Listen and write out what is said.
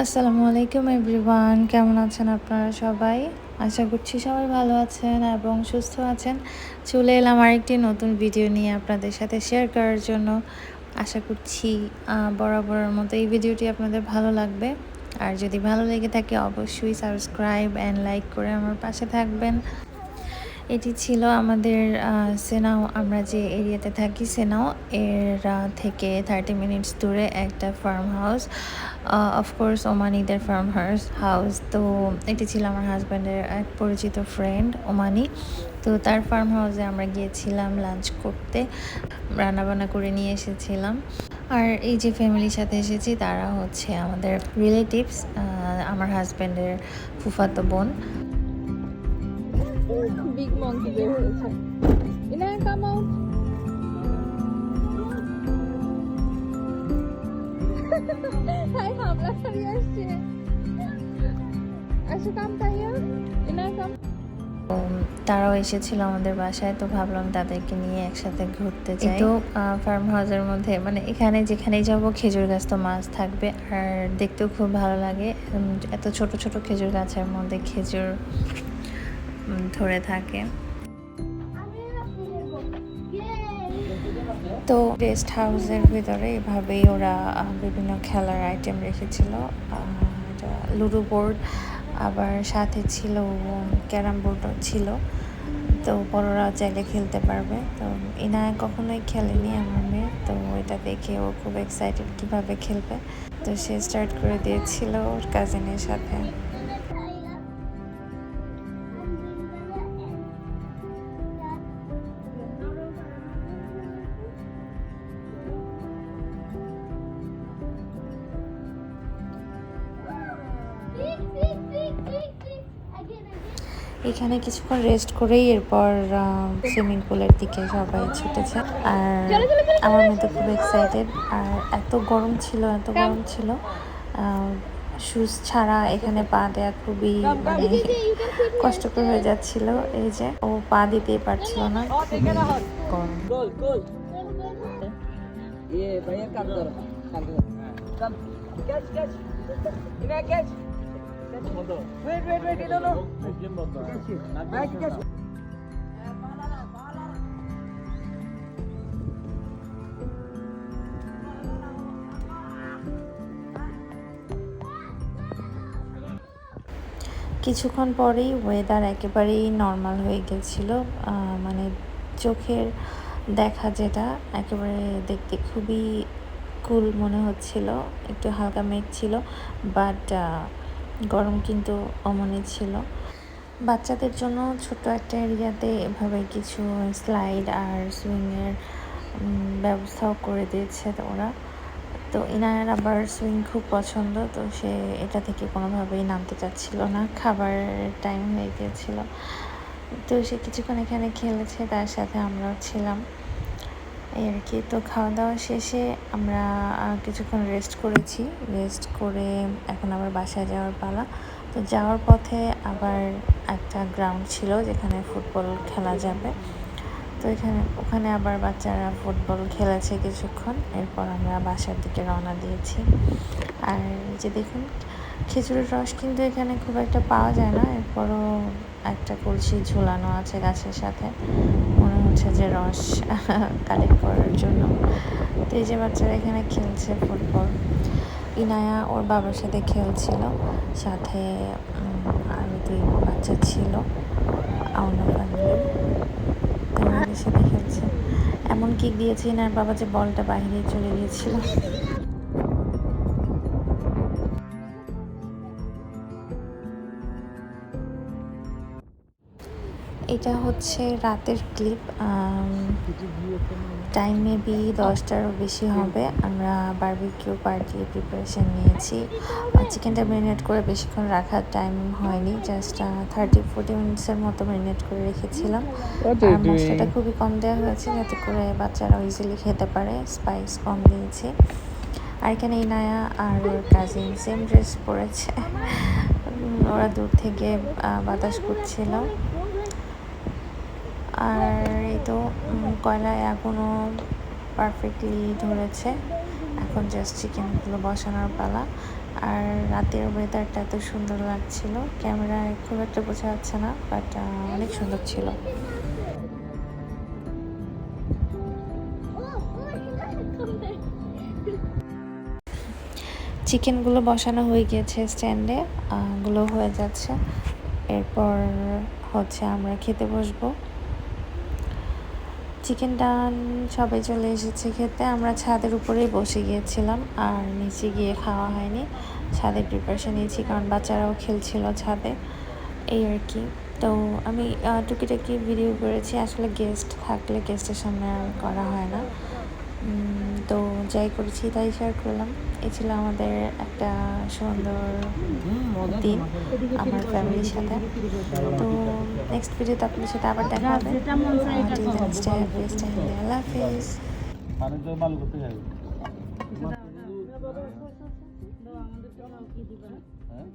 আসসালামু আলাইকুম এভরিওয়ান, কেমন আছেন আপনারা সবাই? আশা করছি সবাই ভালো আছেন এবং সুস্থ আছেন। চলে এলাম আরেকটি নতুন ভিডিও নিয়ে আপনাদের সাথে শেয়ার করার জন্য। আশা করছি বরাবরের মতো এই ভিডিওটি আপনাদের ভালো লাগবে। আর যদি ভালো লেগে থাকে অবশ্যই সাবস্ক্রাইব অ্যান্ড লাইক করে আমার পাশে থাকবেন। এটি ছিল আমাদের সেনাও, আমরা যে এরিয়াতে থাকি সেনাও এর থেকে 30 মিনিটস দূরে একটা ফার্ম হাউস, অফকোর্স ওমানিদের ফার্ম হাউস। তো এটি ছিল আমার হাজব্যান্ডের এক পরিচিত ফ্রেন্ড ওমানি। তো তার ফার্ম হাউসে আমরা গিয়েছিলাম লাঞ্চ করতে, রান্নাবান্না করে নিয়ে এসেছিলাম। আর এই যে ফ্যামিলির সাথে এসেছি তারা হচ্ছে আমাদের রিলেটিভস, আমার হাজব্যান্ডের ফুফাতো বোন। বিগ মঙ্কি বের হয়েছে। Inaya come out. হাই হামলা করে আসছে। আসো কাম তাইয়া। ইনায়া কাম। তারাও এসেছিল আমাদের বাসায়, তো ভাবলাম তাদেরকে নিয়ে একসাথে ঘুরতে যাই। তো ফার্ম হাউসের মধ্যে মানে এখানে যেখানেই যাবো খেজুর গাছ তো মাছ থাকবে, আর দেখতেও খুব ভালো লাগে। এত ছোট ছোট খেজুর গাছের মধ্যে খেজুর ধরে থাকে। তো গেস্ট হাউসের ভিতরে এভাবেই ওরা বিভিন্ন খেলার আইটেম রেখেছিল। এটা লুডো বোর্ড, আবার সাথে ছিল ক্যারাম বোর্ডও ছিল। তো বড়রা চাইলে খেলতে পারবে। তো ইনায়া কখনোই খেলেনি আমার মেয়ে, তো এটা দেখে ও খুব এক্সাইটেড কীভাবে খেলবে। তো সে স্টার্ট করে দিয়েছিল ওর কাজিনের সাথে। এখানে কিছুক্ষণ রেস্ট করেই এরপর সুইমিং পুলের দিকে সবাই ছুটেছে। আর আমার মেয়ে তো খুব এক্সাইটেড। আর এত গরম ছিল শুজ ছাড়া এখানে পা দেওয়া খুবই মানে কষ্টকর হয়ে যাচ্ছিল। এই যে ও পা দিতেই পারছিল না, গরম। কিছুক্ষণ পরেই ওয়েদার একেবারেই নর্মাল হয়ে গেছিল। মানে চোখের দেখা যেটা একেবারে দেখতে খুবই কুল মনে হচ্ছিল। একটু হালকা মেঘ ছিল, বাট গরম কিন্তু অমনই ছিল। বাচ্চাদের জন্য ছোট্ট একটা এরিয়াতে এভাবে কিছু স্লাইড আর সুইংয়ের ব্যবস্থাও করে দিয়েছে ওরা। তো ইনায়ার আবার সুইং খুব পছন্দ, তো সে এটা থেকে কোনোভাবেই নামতে চাচ্ছিল না, খাবারের টাইম হয়ে গিয়েছিল। তো সে কিছুক্ষণ এখানে খেলেছে, তার সাথে আমরাও ছিলাম এই আর কি। তো খাওয়া দাওয়া শেষে আমরা কিছুক্ষণ রেস্ট করেছি। রেস্ট করে এখন আবার বাসায় যাওয়ার পালা। তো যাওয়ার পথে আবার একটা গ্রাউন্ড ছিল যেখানে ফুটবল খেলা যাবে। তো ওখানে আবার বাচ্চারা ফুটবল খেলেছে কিছুক্ষণ, এরপর আমরা বাসার দিকে রওনা দিয়েছি। আর যে দেখুন খেজুরের রস কিন্তু এখানে খুব একটা পাওয়া যায় না, এরপরও একটা কলসি ঝুলানো আছে গাছের সাথে, মনে হচ্ছে যে রস কালেক্ট করার জন্য। তো এই যে বাচ্চারা এখানে খেলছে ফুটবল। ইনায়া ওর বাবার সাথে খেলছিল, সাথে আরও 2 বাচ্চা ছিল অন্য ফ্যামিলির। তো ওদের সাথে খেলছে, এমন কিক দিয়েছে ইনার বাবা যে বলটা বাইরে চলে গিয়েছিল। এটা হচ্ছে রাতের ক্লিপ, টাইম মেবি 10টারও বেশি হবে। আমরা বারবিকিউ পার্টির প্রিপারেশান নিয়েছি। চিকেনটা ম্যারিনেট করে বেশিক্ষণ রাখার টাইম হয়নি, জাস্ট 30-40 মিনিটসের মতো ম্যারিনেট করে রেখেছিলাম। আর মশলাটা খুবই কম দেওয়া হয়েছে যাতে করে বাচ্চারা ইজিলি খেতে পারে, স্পাইস কম দিয়েছি। আর এখানে ইনায়া আর ওর কাজিন সেম ড্রেস পরেছে, ওরা দূর থেকে বাতাস করছিল। আর এই তো কয়লায় আগুনও পারফেক্টলি ধরেছে, এখন জাস্ট চিকেনগুলো বসানোর পালা। আর রাতের ওয়েদারটা এত সুন্দর লাগছিল, ক্যামেরায় খুব একটা বোঝা যাচ্ছে না, বাট অনেক সুন্দর ছিল। চিকেনগুলো বসানো হয়ে গিয়েছে স্ট্যান্ডে, গুলো হয়ে যাচ্ছে। এরপর হচ্ছে আমরা খেতে বসবো। চিকেন ডান, সবাই চলে এসেছে খেতে। আমরা ছাদের উপরেই বসে গিয়েছিলাম, আর নিচে গিয়ে খাওয়া হয়নি। ছাদে প্রিপারেশন নিয়েছি কারণ বাচ্চারাও খেলছিল ছাদে, এই আর কি। তো আমি টুকিটাকি ভিডিও করেছি, আসলে গেস্ট থাকলে গেস্টের সামনে আর করা হয় না। তো যাই করেছি তাই শেয়ার করলাম। এই ছিল আমাদের একটা সুন্দর দিন আমার ফ্যামিলির সাথে। তো নেক্সট ভিডিওতে আপনাদের সাথে আবার দেখা হবে। আল্লাহ হাফিজ। হ্যাঁ